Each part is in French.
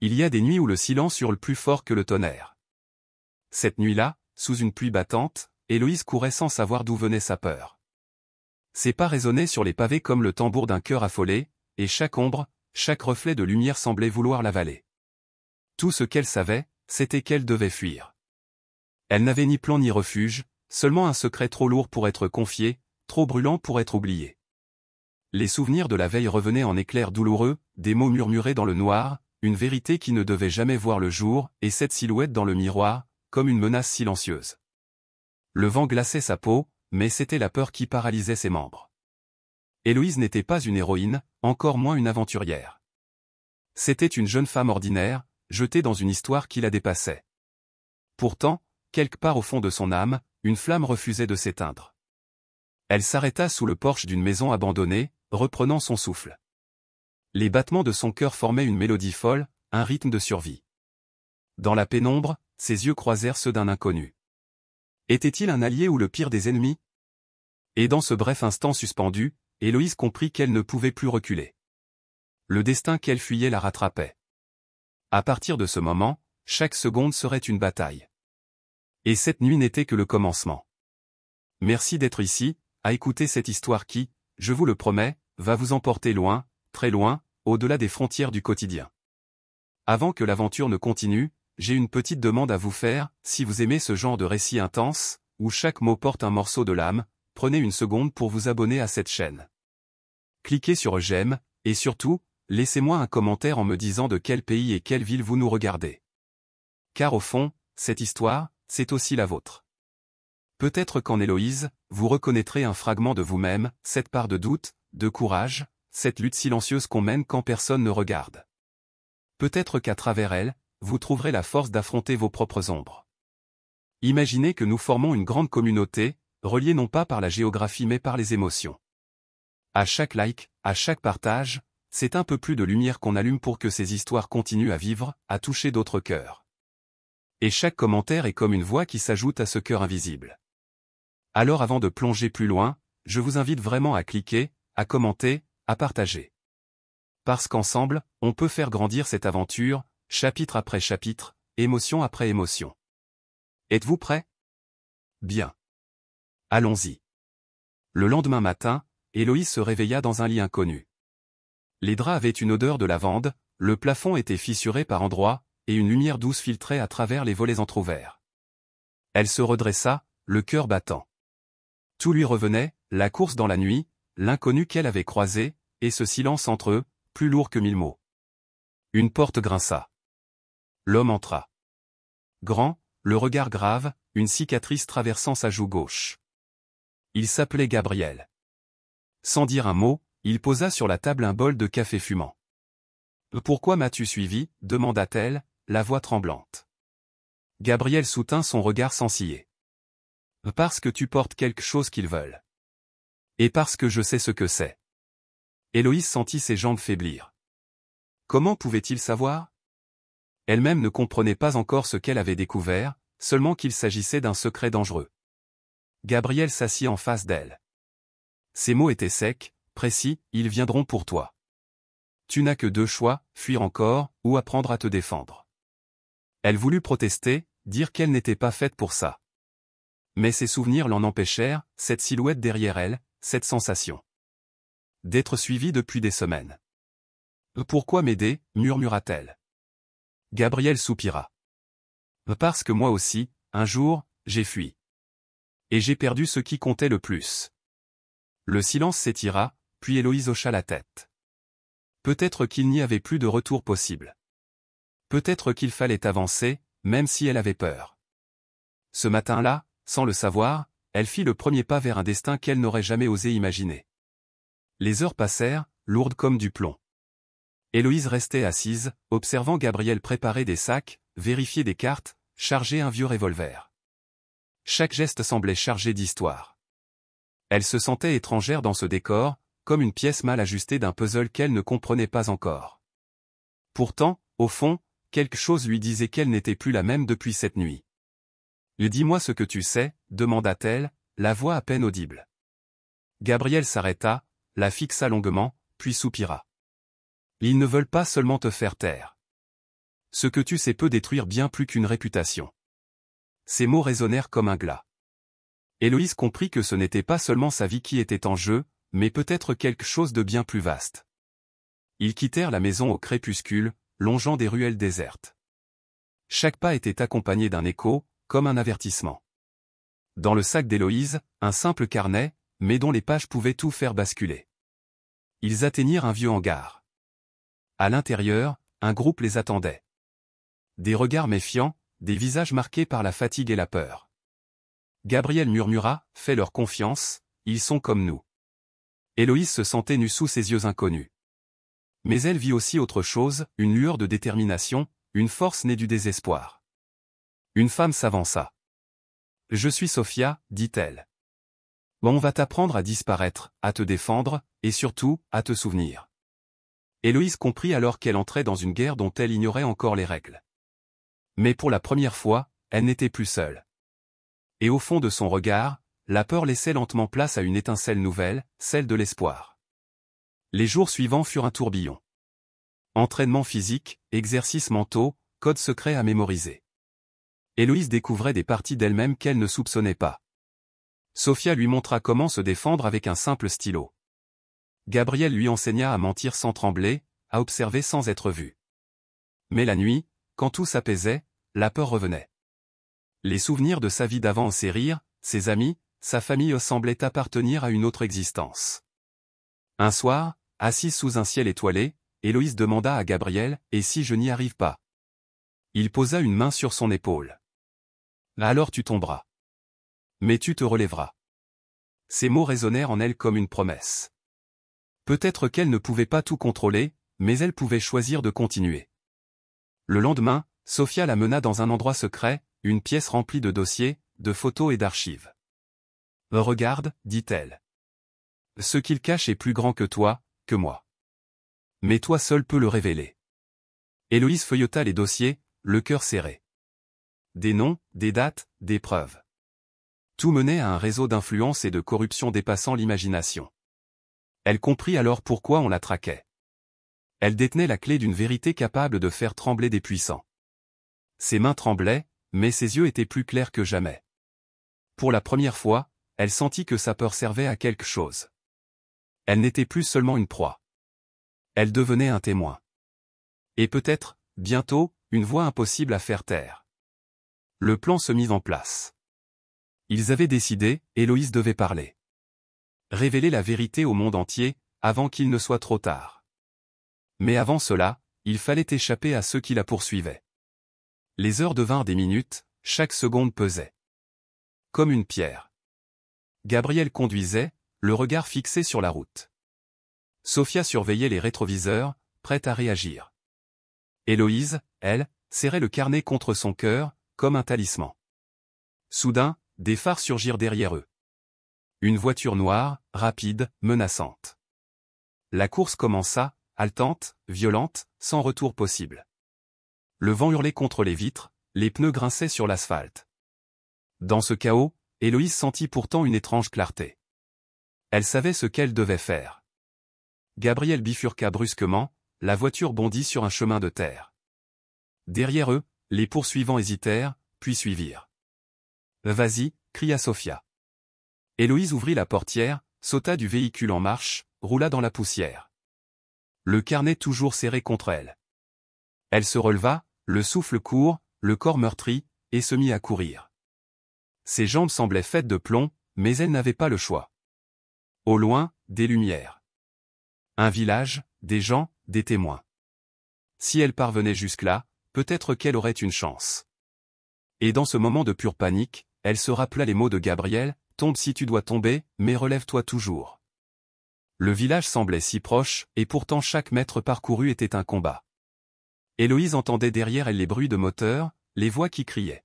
Il y a des nuits où le silence hurle plus fort que le tonnerre. Cette nuit-là, sous une pluie battante, Héloïse courait sans savoir d'où venait sa peur. Ses pas résonnaient sur les pavés comme le tambour d'un cœur affolé, et chaque ombre, chaque reflet de lumière semblait vouloir l'avaler. Tout ce qu'elle savait, c'était qu'elle devait fuir. Elle n'avait ni plan ni refuge, seulement un secret trop lourd pour être confié, trop brûlant pour être oublié. Les souvenirs de la veille revenaient en éclairs douloureux, des mots murmurés dans le noir, une vérité qui ne devait jamais voir le jour, et cette silhouette dans le miroir, comme une menace silencieuse. Le vent glaçait sa peau, mais c'était la peur qui paralysait ses membres. Héloïse n'était pas une héroïne, encore moins une aventurière. C'était une jeune femme ordinaire, jetée dans une histoire qui la dépassait. Pourtant, quelque part au fond de son âme, une flamme refusait de s'éteindre. Elle s'arrêta sous le porche d'une maison abandonnée, reprenant son souffle. Les battements de son cœur formaient une mélodie folle, un rythme de survie. Dans la pénombre, ses yeux croisèrent ceux d'un inconnu. Était-il un allié ou le pire des ennemis? Et dans ce bref instant suspendu, Héloïse comprit qu'elle ne pouvait plus reculer. Le destin qu'elle fuyait la rattrapait. À partir de ce moment, chaque seconde serait une bataille. Et cette nuit n'était que le commencement. Merci d'être ici, à écouter cette histoire qui, je vous le promets, va vous emporter loin, très loin, au-delà des frontières du quotidien. Avant que l'aventure ne continue, j'ai une petite demande à vous faire, si vous aimez ce genre de récit intense, où chaque mot porte un morceau de l'âme, prenez une seconde pour vous abonner à cette chaîne. Cliquez sur j'aime, et surtout, laissez-moi un commentaire en me disant de quel pays et quelle ville vous nous regardez. Car au fond, cette histoire, c'est aussi la vôtre. Peut-être qu'en Héloïse, vous reconnaîtrez un fragment de vous-même, cette part de doute, de courage, cette lutte silencieuse qu'on mène quand personne ne regarde. Peut-être qu'à travers elle, vous trouverez la force d'affronter vos propres ombres. Imaginez que nous formons une grande communauté, reliée non pas par la géographie mais par les émotions. À chaque like, à chaque partage, c'est un peu plus de lumière qu'on allume pour que ces histoires continuent à vivre, à toucher d'autres cœurs. Et chaque commentaire est comme une voix qui s'ajoute à ce cœur invisible. Alors avant de plonger plus loin, je vous invite vraiment à cliquer, à commenter, à partager. Parce qu'ensemble, on peut faire grandir cette aventure, chapitre après chapitre, émotion après émotion. Êtes-vous prêts? Bien. Allons-y. Le lendemain matin, Héloïse se réveilla dans un lit inconnu. Les draps avaient une odeur de lavande, le plafond était fissuré par endroits, et une lumière douce filtrait à travers les volets entr'ouverts. Elle se redressa, le cœur battant. Tout lui revenait, la course dans la nuit, l'inconnu qu'elle avait croisé, et ce silence entre eux, plus lourd que 1000 mots. Une porte grinça. L'homme entra. Grand, le regard grave, une cicatrice traversant sa joue gauche. Il s'appelait Gabriel. Sans dire un mot, il posa sur la table un bol de café fumant. « Pourquoi m'as-tu suivi » demanda-t-elle, la voix tremblante. Gabriel soutint son regard sans ciller. « Parce que tu portes quelque chose qu'ils veulent. Et parce que je sais ce que c'est. » Héloïse sentit ses jambes faiblir. Comment pouvait-il savoir? Elle-même ne comprenait pas encore ce qu'elle avait découvert, seulement qu'il s'agissait d'un secret dangereux. Gabriel s'assit en face d'elle. Ses mots étaient secs, précis, ils viendront pour toi. Tu n'as que deux choix, fuir encore, ou apprendre à te défendre. Elle voulut protester, dire qu'elle n'était pas faite pour ça. Mais ses souvenirs l'en empêchèrent, cette silhouette derrière elle, cette sensation. D'être suivie depuis des semaines. Pourquoi m'aider, murmura-t-elle. Gabriel soupira. Parce que moi aussi, un jour, j'ai fui. Et j'ai perdu ce qui comptait le plus. Le silence s'étira, puis Héloïse hocha la tête. Peut-être qu'il n'y avait plus de retour possible. Peut-être qu'il fallait avancer, même si elle avait peur. Ce matin-là, sans le savoir, elle fit le premier pas vers un destin qu'elle n'aurait jamais osé imaginer. Les heures passèrent, lourdes comme du plomb. Héloïse restait assise, observant Gabriel préparer des sacs, vérifier des cartes, charger un vieux revolver. Chaque geste semblait chargé d'histoire. Elle se sentait étrangère dans ce décor, comme une pièce mal ajustée d'un puzzle qu'elle ne comprenait pas encore. Pourtant, au fond, quelque chose lui disait qu'elle n'était plus la même depuis cette nuit. « Dis-moi ce que tu sais » demanda-t-elle, la voix à peine audible. Gabriel s'arrêta, la fixa longuement, puis soupira. « Ils ne veulent pas seulement te faire taire. Ce que tu sais peut détruire bien plus qu'une réputation. Ces mots résonnèrent comme un glas. Héloïse comprit que ce n'était pas seulement sa vie qui était en jeu, mais peut-être quelque chose de bien plus vaste. Ils quittèrent la maison au crépuscule, longeant des ruelles désertes. Chaque pas était accompagné d'un écho, comme un avertissement. Dans le sac d'Héloïse, un simple carnet, mais dont les pages pouvaient tout faire basculer. Ils atteignirent un vieux hangar. À l'intérieur, un groupe les attendait. Des regards méfiants, des visages marqués par la fatigue et la peur. Gabriel murmura, « Fais leur confiance, ils sont comme nous. » Héloïse se sentait nue sous ses yeux inconnus. Mais elle vit aussi autre chose, une lueur de détermination, une force née du désespoir. Une femme s'avança. « Je suis Sophia, dit-elle. On va t'apprendre à disparaître, à te défendre, et surtout, à te souvenir. » Héloïse comprit alors qu'elle entrait dans une guerre dont elle ignorait encore les règles. Mais pour la première fois, elle n'était plus seule. Et au fond de son regard, la peur laissait lentement place à une étincelle nouvelle, celle de l'espoir. Les jours suivants furent un tourbillon. Entraînement physique, exercices mentaux, codes secrets à mémoriser. Héloïse découvrait des parties d'elle-même qu'elle ne soupçonnait pas. Sophia lui montra comment se défendre avec un simple stylo. Gabriel lui enseigna à mentir sans trembler, à observer sans être vu. Mais la nuit, quand tout s'apaisait, la peur revenait. Les souvenirs de sa vie d'avant, ses rires, ses amis, sa famille semblaient appartenir à une autre existence. Un soir, assise sous un ciel étoilé, Héloïse demanda à Gabriel, « Et si je n'y arrive pas ?» Il posa une main sur son épaule. « Alors tu tomberas. Mais tu te relèveras. » Ces mots résonnèrent en elle comme une promesse. Peut-être qu'elle ne pouvait pas tout contrôler, mais elle pouvait choisir de continuer. Le lendemain, Sophia la mena dans un endroit secret, une pièce remplie de dossiers, de photos et d'archives. « Regarde, dit-elle. Ce qu'il cache est plus grand que toi, que moi. Mais toi seul peux le révéler. » Héloïse feuilleta les dossiers, le cœur serré. Des noms, des dates, des preuves. Tout menait à un réseau d'influence et de corruption dépassant l'imagination. Elle comprit alors pourquoi on la traquait. Elle détenait la clé d'une vérité capable de faire trembler des puissants. Ses mains tremblaient, mais ses yeux étaient plus clairs que jamais. Pour la première fois, elle sentit que sa peur servait à quelque chose. Elle n'était plus seulement une proie. Elle devenait un témoin. Et peut-être, bientôt, une voix impossible à faire taire. Le plan se mit en place. Ils avaient décidé, Héloïse devait parler. Révéler la vérité au monde entier, avant qu'il ne soit trop tard. Mais avant cela, il fallait échapper à ceux qui la poursuivaient. Les heures devinrent des minutes, chaque seconde pesait. Comme une pierre. Gabriel conduisait, le regard fixé sur la route. Sophia surveillait les rétroviseurs, prête à réagir. Héloïse, elle, serrait le carnet contre son cœur, comme un talisman. Soudain, des phares surgirent derrière eux. Une voiture noire, rapide, menaçante. La course commença, haletante, violente, sans retour possible. Le vent hurlait contre les vitres, les pneus grinçaient sur l'asphalte. Dans ce chaos, Héloïse sentit pourtant une étrange clarté. Elle savait ce qu'elle devait faire. Gabriel bifurqua brusquement, la voiture bondit sur un chemin de terre. Derrière eux, les poursuivants hésitèrent, puis suivirent. « Vas-y » cria Sophia. Héloïse ouvrit la portière, sauta du véhicule en marche, roula dans la poussière. Le carnet toujours serré contre elle. Elle se releva, le souffle court, le corps meurtri, et se mit à courir. Ses jambes semblaient faites de plomb, mais elle n'avait pas le choix. Au loin, des lumières. Un village, des gens, des témoins. Si elle parvenait jusque-là, peut-être qu'elle aurait une chance. Et dans ce moment de pure panique, elle se rappela les mots de Gabriel, « Tombe si tu dois tomber, mais relève-toi toujours. » Le village semblait si proche, et pourtant chaque mètre parcouru était un combat. Héloïse entendait derrière elle les bruits de moteurs, les voix qui criaient.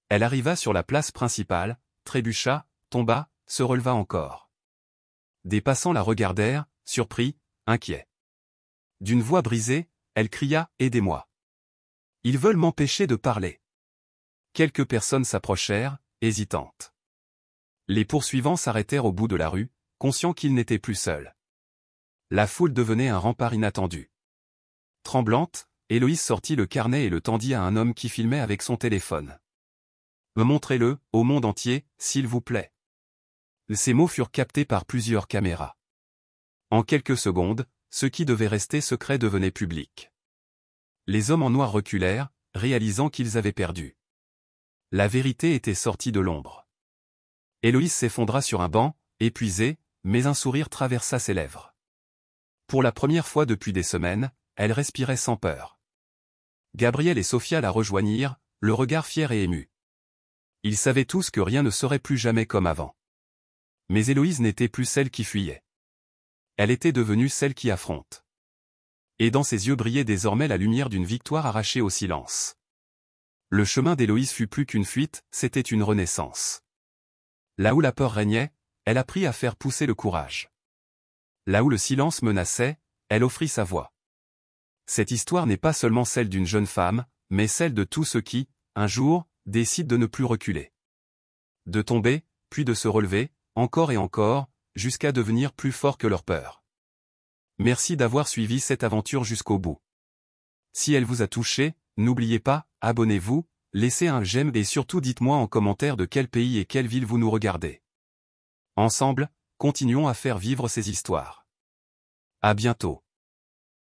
Elle arriva sur la place principale, trébucha, tomba, se releva encore. Des passants la regardèrent, surpris, inquiets. D'une voix brisée, elle cria « Aidez-moi. Ils veulent m'empêcher de parler. » Quelques personnes s'approchèrent, hésitantes. Les poursuivants s'arrêtèrent au bout de la rue, conscients qu'ils n'étaient plus seuls. La foule devenait un rempart inattendu. Tremblante, Héloïse sortit le carnet et le tendit à un homme qui filmait avec son téléphone. Montrez-le, au monde entier, s'il vous plaît. Ces mots furent captés par plusieurs caméras. En quelques secondes, ce qui devait rester secret devenait public. Les hommes en noir reculèrent, réalisant qu'ils avaient perdu. La vérité était sortie de l'ombre. Héloïse s'effondra sur un banc, épuisée, mais un sourire traversa ses lèvres. Pour la première fois depuis des semaines, elle respirait sans peur. Gabriel et Sophia la rejoignirent, le regard fier et ému. Ils savaient tous que rien ne serait plus jamais comme avant. Mais Héloïse n'était plus celle qui fuyait. Elle était devenue celle qui affronte. Et dans ses yeux brillait désormais la lumière d'une victoire arrachée au silence. Le chemin d'Héloïse fut plus qu'une fuite, c'était une renaissance. Là où la peur régnait, elle apprit à faire pousser le courage. Là où le silence menaçait, elle offrit sa voix. Cette histoire n'est pas seulement celle d'une jeune femme, mais celle de tous ceux qui, un jour, décident de ne plus reculer. De tomber, puis de se relever, encore et encore, jusqu'à devenir plus fort que leur peur. Merci d'avoir suivi cette aventure jusqu'au bout. Si elle vous a touché, n'oubliez pas, abonnez-vous, laissez un j'aime et surtout dites-moi en commentaire de quel pays et quelle ville vous nous regardez. Ensemble, continuons à faire vivre ces histoires. À bientôt.